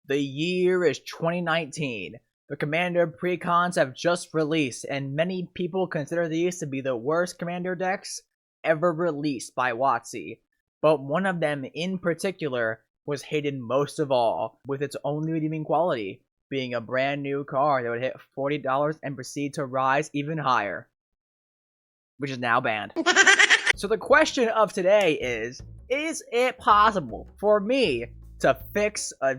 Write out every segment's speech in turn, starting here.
The year is 2019. The Commander Precons have just released, and many people consider these to be the worst Commander decks ever released by WotC. But one of them in particular was hated most of all, with its only redeeming quality being a brand new card that would hit $40 and proceed to rise even higher, which is now banned. So the question of today is it possible for me to fix a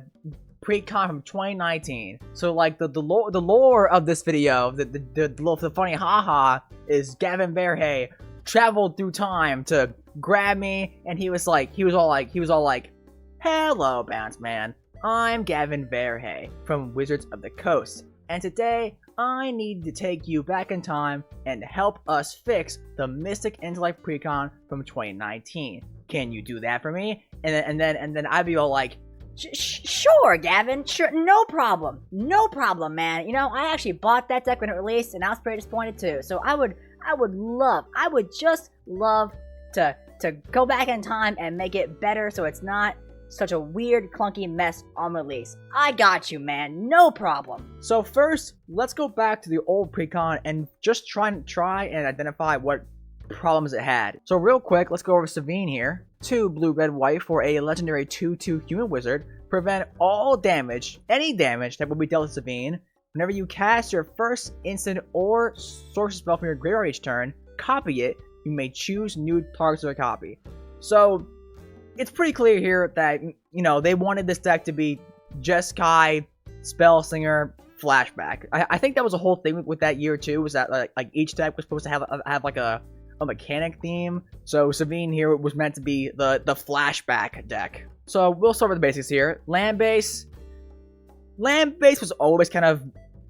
Precon from 2019? So like the lore of this video, the funny haha is Gavin Verhey traveled through time to grab me, and he was all like, "Hello, Bounce Man. I'm Gavin Verhey from Wizards of the Coast, and today I need to take you back in time and help us fix the Mystic Intellect Precon from 2019. Can you do that for me?" And then I'd be all like, Sure, Gavin. Sure, no problem. No problem, man. You know, I actually bought that deck when it released, and I was pretty disappointed too. So I would just love to go back in time and make it better so it's not such a weird, clunky mess on release. I got you, man. No problem. So first, let's go back to the old Precon and just try and identify what problems it had. So real quick, let's go over Sevinne here. 2 blue, red, white for a legendary 2/2 human wizard. Prevent all damage, any damage that will be dealt to Sevinne. Whenever you cast your first instant or sorcery spell from your graveyard each turn, copy it. You may choose new targets of a copy. So it's pretty clear here that, you know, they wanted this deck to be Jeskai, Spellslinger, Flashback. I think that was a whole thing with that year too, was that like each deck was supposed to have like a mechanic theme. So Sevinne here was meant to be the Flashback deck. So we'll start with the basics here. Land base was always kind of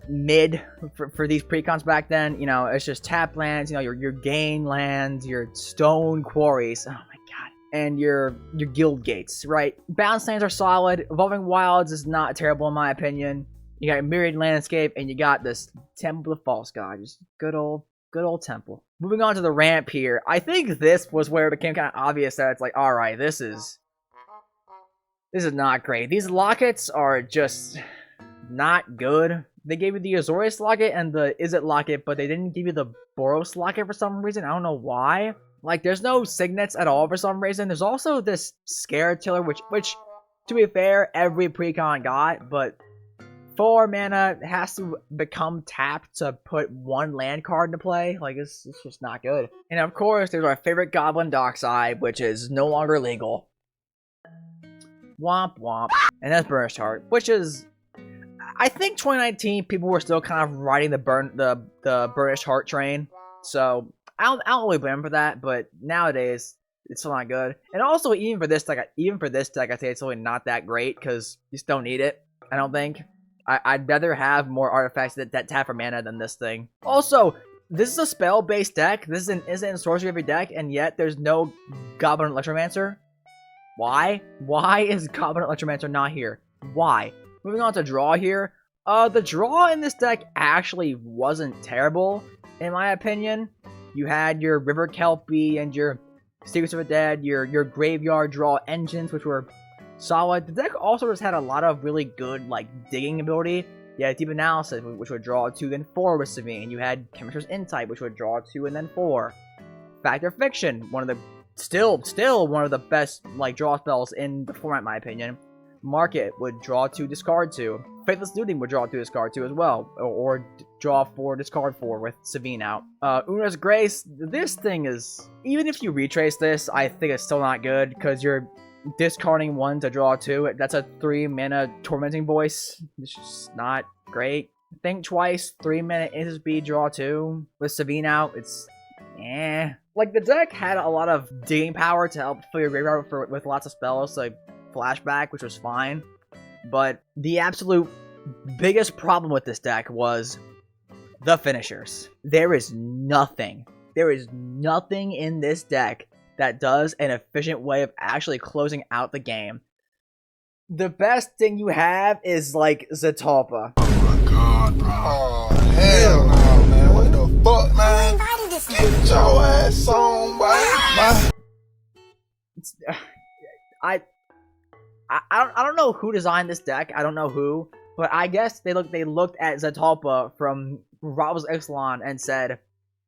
mid for these Precons back then. You know, it's just tap lands, you know, your gain lands, your stone quarries. Oh my god. And your guild gates, right? Bounce lands are solid. Evolving Wilds is not terrible in my opinion. You got a Myriad Landscape, and you got this Temple of the False God. Just good old temple. Moving on to the ramp here. I think this was where it became kind of obvious that it's like, alright, this is not great. These lockets are just not good. They gave you the Azorius locket and the Izzet locket, but they didn't give you the Boros locket for some reason. I don't know why. Like, there's no signets at all for some reason. There's also this Scare Tiller, which to be fair, every Precon got, but 4 mana has to become tapped to put 1 land card into play. Like, it's just not good. And of course, there's our favorite Goblin Dockside, which is no longer legal. Womp womp. And that's Burnished Heart, which is, I think 2019 people were still kind of riding the Burnished Heart train. So I don't really blame them for that, but nowadays it's still not good. And also even for this deck, I say it's really not that great because you just don't need it. I don't think. I'd rather have more artifacts that tap for mana than this thing. Also, this is a spell-based deck. This is an instant and sorcery every deck, and yet there's no Goblin Electromancer. Why? Why is Goblin Electromancer not here? Why? Moving on to draw here. The draw in this deck actually wasn't terrible, in my opinion. You had your River Kelpie and your Secrets of the Dead, your Graveyard Draw engines, which were solid. The deck also just had a lot of really good, like, digging ability. You had Deep Analysis, which would draw 2, then 4 with Sevinne. You had Chemist's Insight, which would draw 2 and then 4. Fact or Fiction, one of the still one of the best, like, draw spells in the format, in my opinion. Market would draw 2, discard 2. Faithless Looting would draw 2, discard 2 as well, or draw 4, discard 4 with Sevinne out. Una's Grace, this thing is, even if you retrace this, I think it's still not good, because you're discarding 1 to draw 2. That's a 3 mana Tormenting Voice. It's just not great. Think Twice, 3 mana instant speed, draw 2. With Sevinne out, it's like, the deck had a lot of digging power to help fill your graveyard with lots of spells, like Flashback, which was fine. But the absolute biggest problem with this deck was the finishers. There is nothing in this deck that does an efficient way of actually closing out the game. The best thing you have is, like, Zetalpa. Oh my god, bro. Oh, hell no, man. What the fuck, man? Get your ass on, boy. I don't know who designed this deck. I don't know who, but I guess they looked at Zatalpa from Robb's Ixalan and said,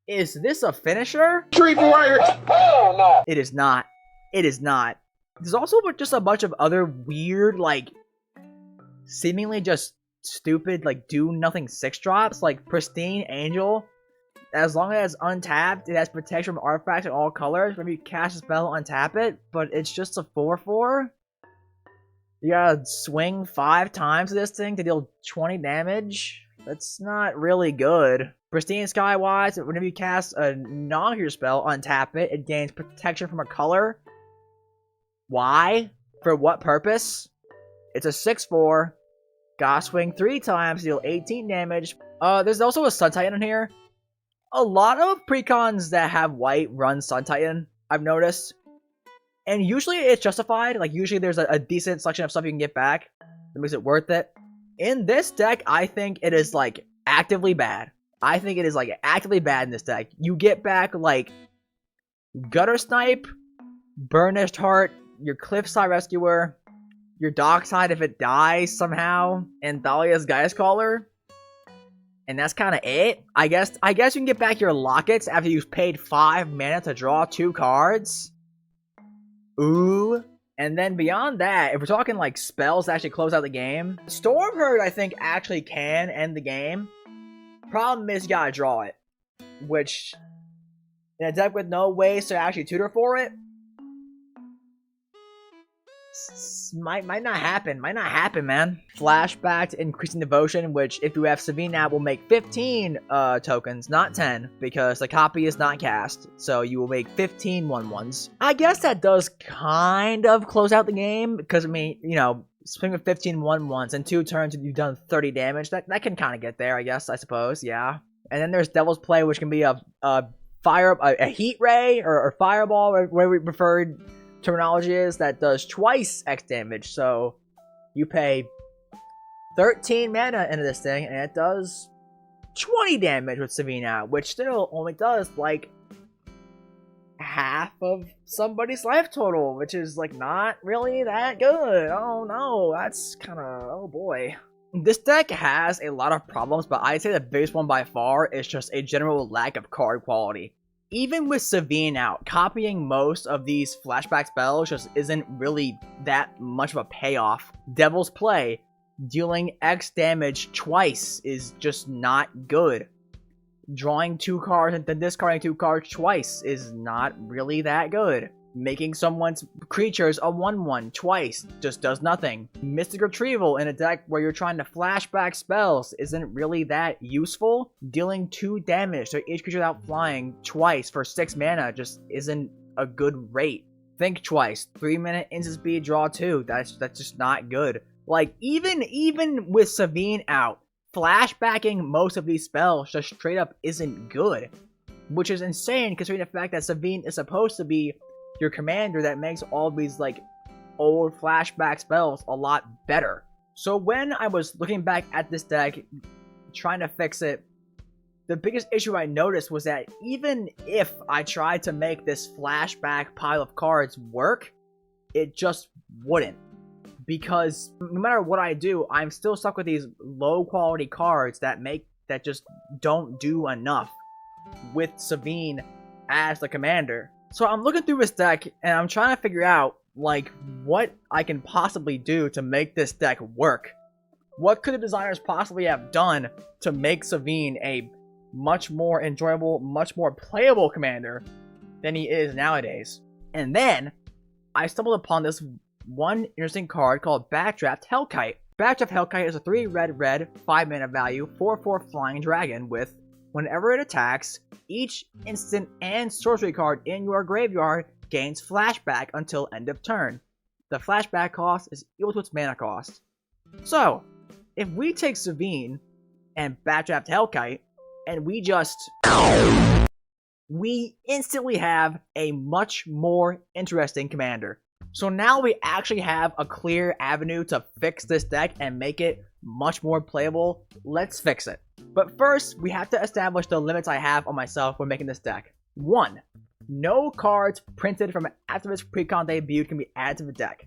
"Is this a finisher?" Street warrior. Hell no. It is not. It is not. There's also just a bunch of other weird, like, seemingly just stupid, like, do nothing 6-drops, like Pristine Angel. As long as it's untapped, it has protection from artifacts in all colors. Whenever you cast a spell, untap it, but it's just a 4/4. You gotta swing 5 times to this thing to deal 20 damage. That's not really good. Pristine Skywise, whenever you cast a non-hero spell, untap it. It gains protection from a color. Why? For what purpose? It's a 6/4. Gotta swing 3 times to deal 18 damage. There's also a Sun Titan in here. A lot of precons that have white run Sun Titan, I've noticed. And usually it's justified. Like, usually there's a decent selection of stuff you can get back that makes it worth it. In this deck, I think it is, like, actively bad. I think it is, like, actively bad in this deck. You get back, like, Gutter Snipe, Burnished Heart, your Cliffside Rescuer, your Dockside if it dies somehow, and Thalia's Gaius Caller. And that's kind of it. I guess you can get back your Lockets after you've paid 5 mana to draw 2 cards. Ooh. And then beyond that, if we're talking like spells that actually close out the game, Stormherd I think actually can end the game. Problem is you gotta draw it. Which, in a deck with no ways to actually tutor for it, might not happen. Might not happen, man. Flashback to Increasing Devotion, which if you have Sevinne now will make 15 tokens, not 10, because the copy is not cast. So you will make 15 1/1s. I guess that does kind of close out the game, because I mean, you know, swing with 15 1/1s in 2 turns you've done 30 damage. That can kind of get there, I guess, I suppose, yeah. And then there's Devil's Play, which can be a heat ray or fireball, whatever we preferred terminology is, that does twice X damage. So you pay 13 mana into this thing and it does 20 damage with Sevinne, which still only does like half of somebody's life total, which is like not really that good. Oh no, that's kind of, oh boy. This deck has a lot of problems, but I'd say the biggest one by far is just a general lack of card quality. Even with Sevinne out, copying most of these flashback spells just isn't really that much of a payoff. Devil's Play, dealing X damage twice is just not good. Drawing 2 cards and then discarding 2 cards twice is not really that good. Making someone's creatures a 1/1 twice just does nothing. Mystic Retrieval in a deck where you're trying to flashback spells isn't really that useful. Dealing 2 damage to each creature without flying twice for 6 mana just isn't a good rate. Think twice. 3 minute instant speed, draw 2. That's just not good. Like, even with Sevinne out, flashbacking most of these spells just straight up isn't good. Which is insane considering the fact that Sevinne is supposed to be your commander that makes all these like old flashback spells a lot better. So when I was looking back at this deck, trying to fix it, the biggest issue I noticed was that even if I tried to make this flashback pile of cards work, it just wouldn't. Because no matter what I do, I'm still stuck with these low quality cards that just don't do enough with Sevinne as the commander. So I'm looking through this deck, and I'm trying to figure out, like, what I can possibly do to make this deck work. What could the designers possibly have done to make Sevinne a much more enjoyable, much more playable commander than he is nowadays? And then, I stumbled upon this one interesting card called Backdraft Hellkite. Backdraft Hellkite is a 3 red, 5 mana value, 4/4 flying dragon with, whenever it attacks, each instant and sorcery card in your graveyard gains flashback until end of turn. The flashback cost is equal to its mana cost. So, if we take Sevinne and Backdraft Hellkite, and we instantly have a much more interesting commander. So now we actually have a clear avenue to fix this deck and make it much more playable. Let's fix it. But first, we have to establish the limits I have on myself when making this deck. 1. No cards printed from after this Precon debut can be added to the deck.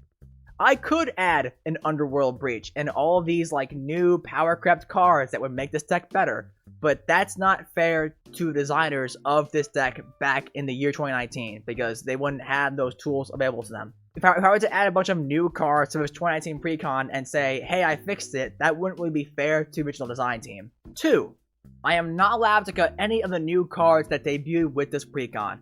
I could add an Underworld Breach and all of these like new power crept cards that would make this deck better, but that's not fair to designers of this deck back in the year 2019 because they wouldn't have those tools available to them. If I were to add a bunch of new cards to this 2019 Precon and say, hey, I fixed it, that wouldn't really be fair to the original design team. 2. I am not allowed to cut any of the new cards that debuted with this Precon.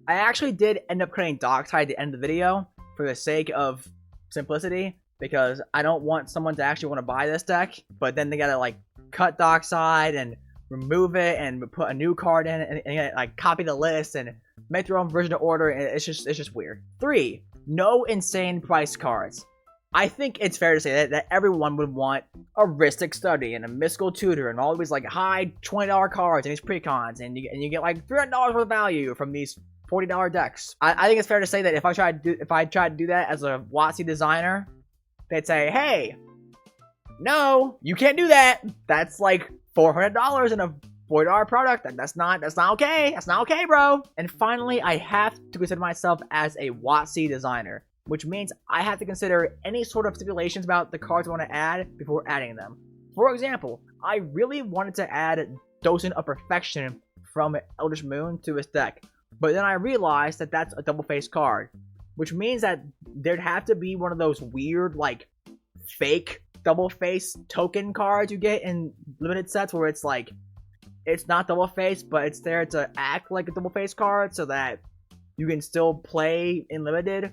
I actually did end up cutting Dockside at the end of the video for the sake of simplicity, because I don't want someone to actually want to buy this deck, but then they gotta like cut Dockside and remove it and put a new card in it and like copy the list and make their own version of order, and it's just weird. 3. No insane price cards. I think it's fair to say that everyone would want a Ristic Study and a Mystical Tutor and all these like high $20 cards and these Precons, and you get like $300 worth of value from these $40 decks. I think it's fair to say that if I tried to do that as a WotC designer, they'd say, hey, no, you can't do that. That's like $400 in a $40 product. That's not okay. That's not okay, bro. And finally, I have to consider myself as a WotC designer, which means I have to consider any sort of stipulations about the cards I want to add before adding them. For example, I really wanted to add Docent of Perfection from Eldritch Moon to this deck, but then I realized that that's a double-faced card, which means that there'd have to be one of those weird, like, fake double-faced token cards you get in limited sets where it's like, it's not double-faced, but it's there to act like a double-faced card so that you can still play in limited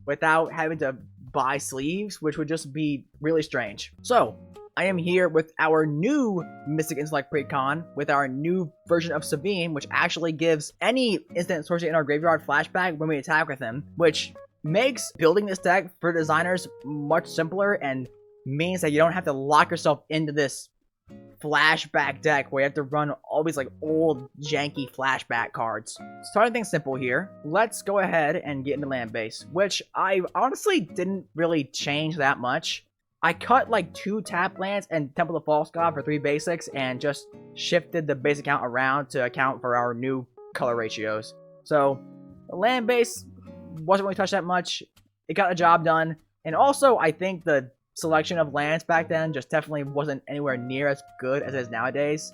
without having to buy sleeves, which would just be really strange. So, I am here with our new Mystic Intellect Precon, with our new version of Sevinne, which actually gives any instant sorcery in our graveyard flashback when we attack with him, which makes building this deck for designers much simpler and means that you don't have to lock yourself into this flashback deck where you have to run all these like old janky flashback cards. Starting things simple here, let's go ahead and get into land base, which I honestly didn't really change that much. I cut like 2 tap lands and Temple of False God for 3 basics and just shifted the basic count around to account for our new color ratios. So the land base wasn't really touched that much. It got the job done. And also I think the selection of lands back then just definitely wasn't anywhere near as good as it is nowadays.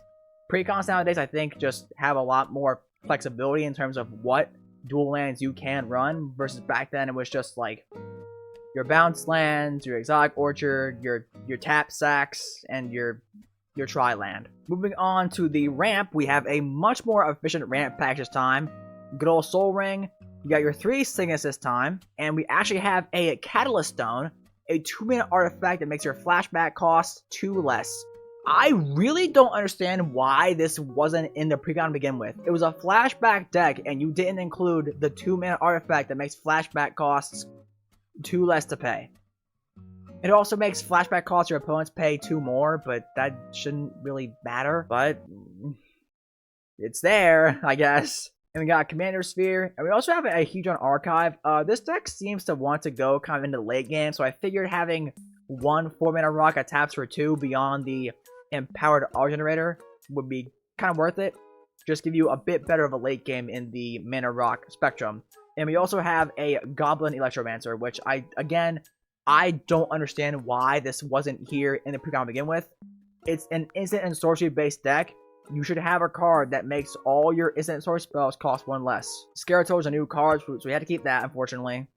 Precons nowadays I think just have a lot more flexibility in terms of what dual lands you can run, versus back then it was just like your bounce lands, your exotic orchard, your tap sacks, and your tri-land. Moving on to the ramp, we have a much more efficient ramp pack this time. Good old Soul Ring. You got your 3 Cygnus this time, and we actually have a Catalyst Stone, a 2-mana artifact that makes your flashback cost 2 less. I really don't understand why this wasn't in the Precon to begin with. It was a flashback deck, and you didn't include the 2-mana artifact that makes flashback costs 2 less to pay. It also makes flashback costs your opponents pay 2 more, but that shouldn't really matter. But it's there, I guess. And we got Commander Sphere, and we also have a Hedron Archive. This deck seems to want to go kind of into the late game, so I figured having 1 4-mana rock that taps for 2 beyond the Empowered Auto Generator would be kind of worth it. Just give you a bit better of a late game in the mana rock spectrum. And we also have a Goblin Electromancer, which I don't understand why this wasn't here in the Precon to begin with. It's an instant and sorcery based deck. You should have a card that makes all your instant and sorcery spells cost 1 less. Scarato's a new card, so we had to keep that, unfortunately.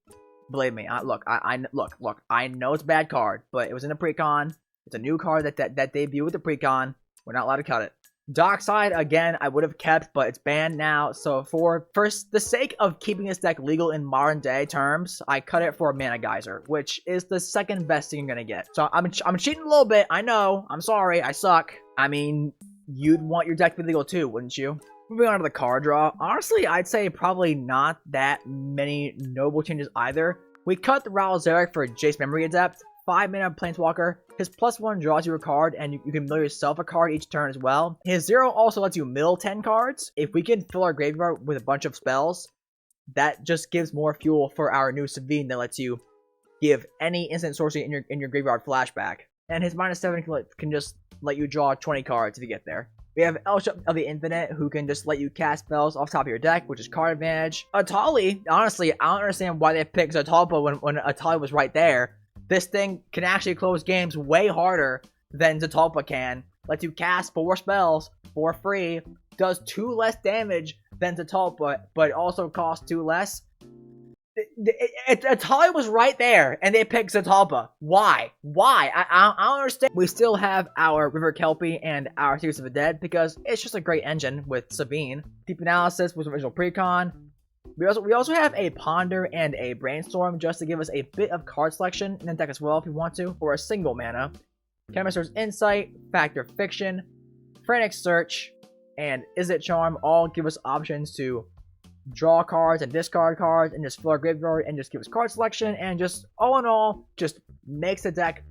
Believe me, look, I know it's a bad card, but it was in the Precon. It's a new card that debuted with the Precon. We're not allowed to cut it. Dockside, again, I would have kept, but it's banned now. So for the sake of keeping this deck legal in modern day terms, I cut it for a Mana Geyser, which is the second best thing you're gonna get. So I'm cheating a little bit. I know. I'm sorry. I suck. I mean, you'd want your deck to be legal too, wouldn't you? Moving on to the card draw. Honestly, I'd say probably not that many notable changes either. We cut the Raul Zarek for Jace Memory Adept. 5-mana Planeswalker. His +1 draws you a card, and you can mill yourself a card each turn as well. His 0 also lets you mill 10 cards. If we can fill our graveyard with a bunch of spells, that just gives more fuel for our new Sevinne that lets you give any instant sorcery in your graveyard flashback. And his -7 can just let you draw 20 cards if you get there. We have Elsha of the Infinite, who can just let you cast spells off top of your deck, which is card advantage. Atali, honestly, I don't understand why they picked Zatalpa when Atali was right there. This thing can actually close games way harder than Zatalpa can. Lets you cast 4 spells for free, does 2 less damage than Zatalpa, but also costs 2 less. Atali was right there, and they picked Zatalpa. Why? Why? I don't understand. We still have our River Kelpie and our Secrets of the Dead because it's just a great engine with Sevinne. Deep Analysis was original Precon. We also have a Ponder and a Brainstorm just to give us a bit of card selection in the deck as well if you want to, for a single mana. Chemist's Insight, Factor Fiction, Frantic Search, and Is It Charm all give us options to draw cards and discard cards and just fill our graveyard and just give us card selection, and just all in all just makes the deck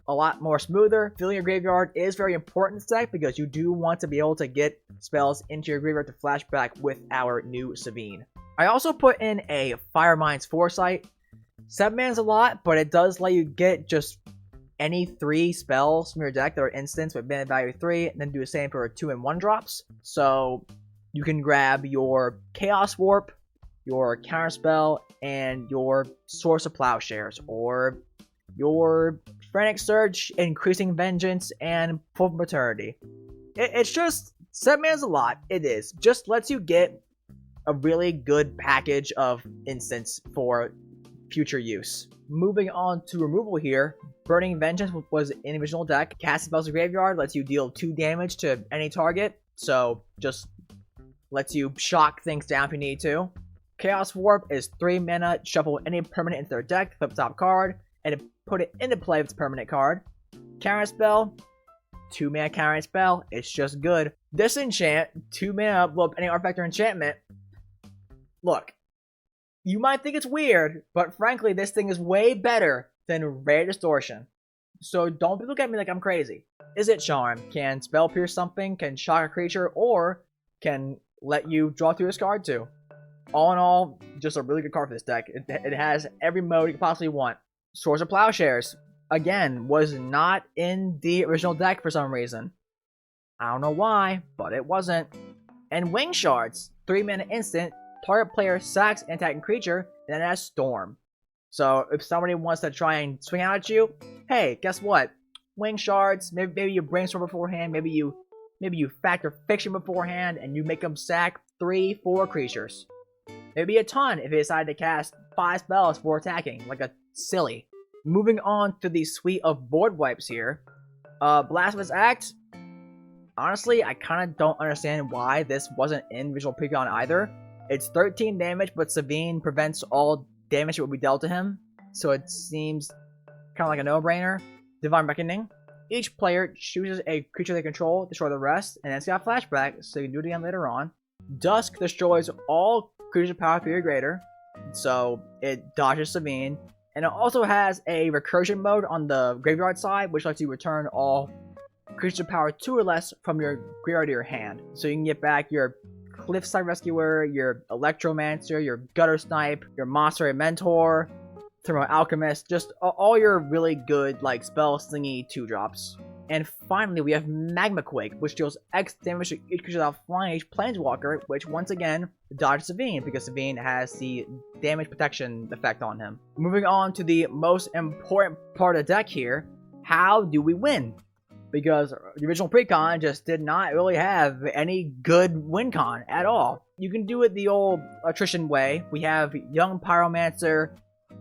a lot more smoother. Filling your graveyard is very important in this deck because you do want to be able to get spells into your graveyard to flashback with our new Sevinne. I also put in a Firemind's Foresight. 7 mana is a lot, but it does let you get just any 3 spells from your deck that are instants with mana value 3, and then do the same for 2 and 1 drops. So you can grab your Chaos Warp, your Counterspell, and your Source of Plowshares, or your Frantic Surge, Increasing Vengeance, and Full Maternity. It's just, 7 mana is a lot, it is. Just lets you get a really good package of instants for future use. Moving on to removal here, Burning Vengeance was in the original deck. Cast spells in graveyard lets you deal 2 damage to any target, so just lets you shock things down if you need to. Chaos Warp is 3 mana, shuffle any permanent into their deck, flip top card, and put it into play if it's a permanent card. Counterspell, 2 mana Counterspell, it's just good. Disenchant, 2 mana, blow up any artifact or enchantment. Look, you might think it's weird, but frankly, this thing is way better than Rare Distortion. So don't look at me like I'm crazy. Is It Charm? Can spell pierce something, can shock a creature, or can let you draw through this card too. All in all, just a really good card for this deck. It has every mode you could possibly want. Source of Plowshares, again, was not in the original deck for some reason. I don't know why, but it wasn't. And Wing Shards, 3 mana instant, target player sacks an attacking creature, and then it has Storm. So if somebody wants to try and swing out at you, hey, guess what? Wing Shards, maybe you brainstorm beforehand, maybe you Factor Fiction beforehand, and you make them sack 3-4 creatures. Maybe a ton if they decide to cast 5 spells for attacking, like a silly. Moving on to the suite of board wipes here. Blasphemous Act. Honestly, I kind of don't understand why this wasn't in Visual Precon either. It's 13 damage, but Sevinne prevents all damage that will be dealt to him, so it seems kind of like a no-brainer. Divine Reckoning. Each player chooses a creature they control, destroy the rest, and then it's got flashback, so you can do it again later on. Dusk destroys all creatures of power 3 or greater, so it dodges Sevinne. And it also has a recursion mode on the graveyard side, which lets you return all creatures of power 2 or less from your graveyard to your hand. So you can get back your Cliffside Rescuer, your Electromancer, your Gutter Snipe, your Monster Mentor, Thermal Alchemist, just all your really good, like, spell slingy 2-drops. And finally, we have Magma Quake, which deals X damage to each creature without flying each Planeswalker, which once again dodges Sevinne, because Sevinne has the damage protection effect on him. Moving on to the most important part of the deck here, how do we win? Because the original Precon just did not really have any good win con at all. You can do it the old attrition way. We have Young Pyromancer,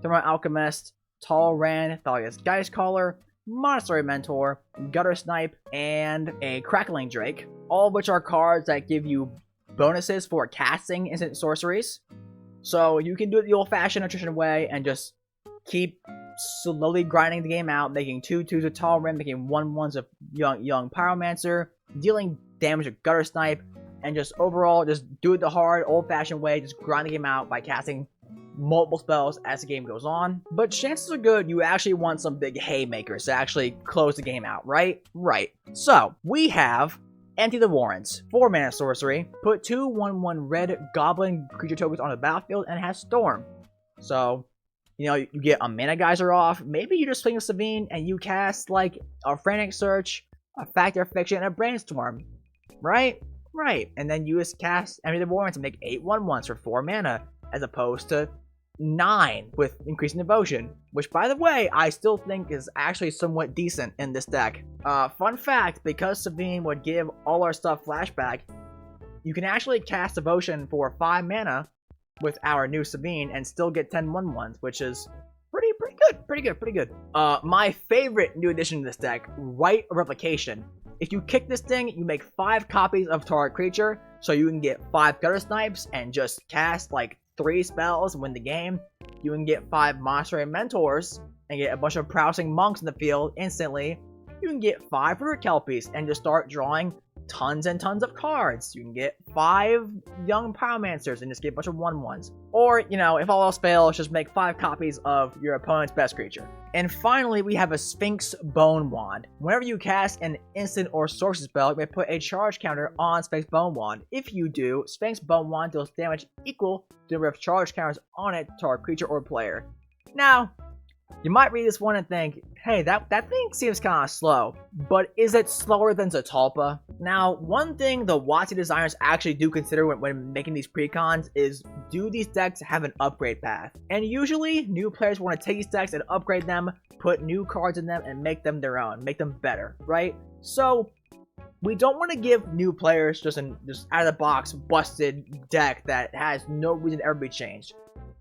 Thermal Alchemist, Tall Ran, Thalia's Geist Caller, Monastery Mentor, Gutter Snipe, and a Crackling Drake. All of which are cards that give you bonuses for casting instant sorceries. So you can do it the old-fashioned attrition way and just keep slowly grinding the game out, making 2/2s of Tall Ran, making 1/1s of Young Pyromancer, dealing damage with Gutter Snipe, and just overall just do it the hard, old-fashioned way, just grind the game out by casting multiple spells as the game goes on. But chances are good you actually want some big haymakers to actually close the game out, right? Right. So, we have Empty the Warrens, 4 mana sorcery, put 2 1/1 red goblin creature tokens on the battlefield, and it has Storm. So, you know, you get a Mana Geyser off, maybe you just swing with Sevinne and you cast like a Frantic Search, a Factor Fiction, and a Brainstorm. right? Right. And then you just cast Empty the Warrants and make 8 1/1s for 4 mana, as opposed to 9 with increasing devotion, which, by the way, I still think is actually somewhat decent in this deck. Fun fact, because Sevinne would give all our stuff flashback, you can actually cast devotion for 5 mana with our new Sevinne and still get 10 1/1s, which is pretty good. My favorite new addition to this deck, Rite of Replication. If you kick this thing, you make 5 copies of target creature, so you can get 5 Gutter Snipes and just cast like 3 spells and win the game. You can get 5 Monster Mentors and get a bunch of Prowsing Monks in the field instantly. You can get 5 River Kelpies and just start drawing tons and tons of cards. You can get 5 Young Pyromancers and just get a bunch of 1/1s. Or, you know, if all else fails, just make 5 copies of your opponent's best creature. And finally, we have a Sphinx Bone Wand. Whenever you cast an instant or sorcery spell, you may put a charge counter on Sphinx Bone Wand. If you do, Sphinx Bone Wand deals damage equal to the number of charge counters on it to our creature or player. Now, you might read this one and think, hey, that thing seems kind of slow, but is it slower than Zatalpa? Now, one thing the WotC designers actually do consider when making these precons is, do these decks have an upgrade path? And usually, new players want to take these decks and upgrade them, put new cards in them, and make them their own, make them better, right? So, we don't want to give new players just out of the box busted deck that has no reason to ever be changed.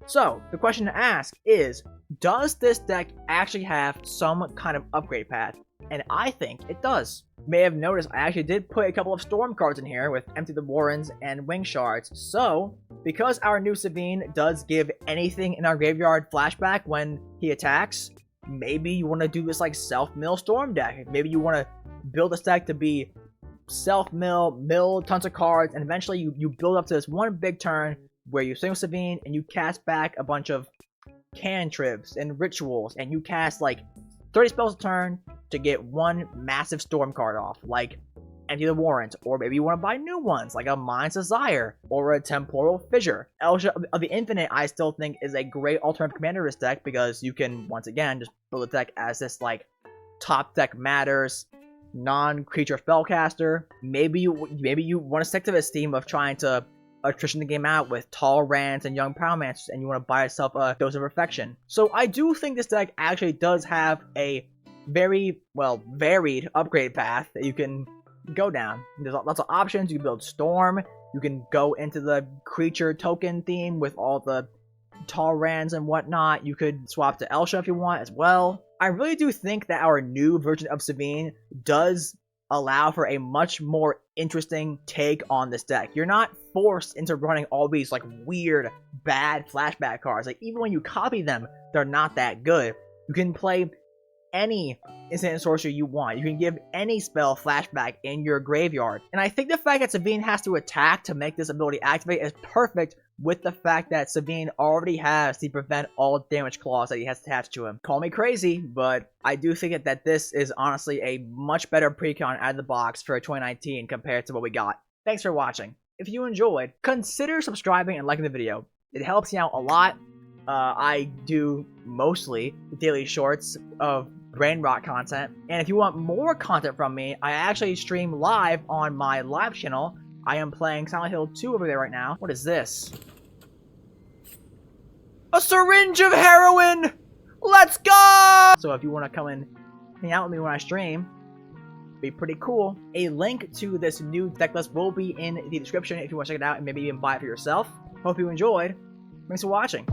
So, the question to ask is, does this deck actually have some kind of upgrade path? And I think it does. You may have noticed I actually did put a couple of Storm cards in here with Empty the Warrens and Wing Shards. So, because our new Sevinne does give anything in our graveyard flashback when he attacks, maybe you want to do this like self-mill Storm deck. Maybe you want to build this deck to be self-mill tons of cards, and eventually you build up to this one big turn where you swing with Sevinne and you cast back a bunch of cantrips and rituals, and you cast like 30 spells a turn to get one massive Storm card off, like Empty the Warrant, or maybe you want to buy new ones like a Mind's Desire or a Temporal Fissure. Elsha of the Infinite, I still think, is a great alternative commander to this deck, because you can once again just build a deck as this like top deck matters non-creature spellcaster. Maybe you want to stick to this theme of trying to attrition the game out with tall Rans and young Pyromancers, and you want to buy yourself a Dose of Perfection. So I do think this deck actually does have a very, well, varied upgrade path that you can go down. There's lots of options. You can build Storm, you can go into the creature token theme with all the tall Rans and whatnot. You could swap to Elsha if you want as well. I really do think that our new version of Sevinne does allow for a much more interesting take on this deck. You're not forced into running all these like weird, bad flashback cards. Like, even when you copy them, they're not that good. You can play any instant and sorcery you want. You can give any spell flashback in your graveyard. And I think the fact that Sevinne has to attack to make this ability activate is perfect, with the fact that Sevinne already has the prevent all damage clause that he has attached to him. Call me crazy, but I do think that this is honestly a much better precon out of the box for 2019 compared to what we got. Thanks for watching. If you enjoyed, consider subscribing and liking the video. It helps me out a lot. I do mostly daily shorts of brain rot content, and if you want more content from me, I actually stream live on my live channel. I am playing Silent Hill 2 over there right now. What is this? A syringe of heroin! Let's go! So if you want to come and hang out with me when I stream, it'd be pretty cool. A link to this new deck list will be in the description if you want to check it out and maybe even buy it for yourself. Hope you enjoyed. Thanks for watching.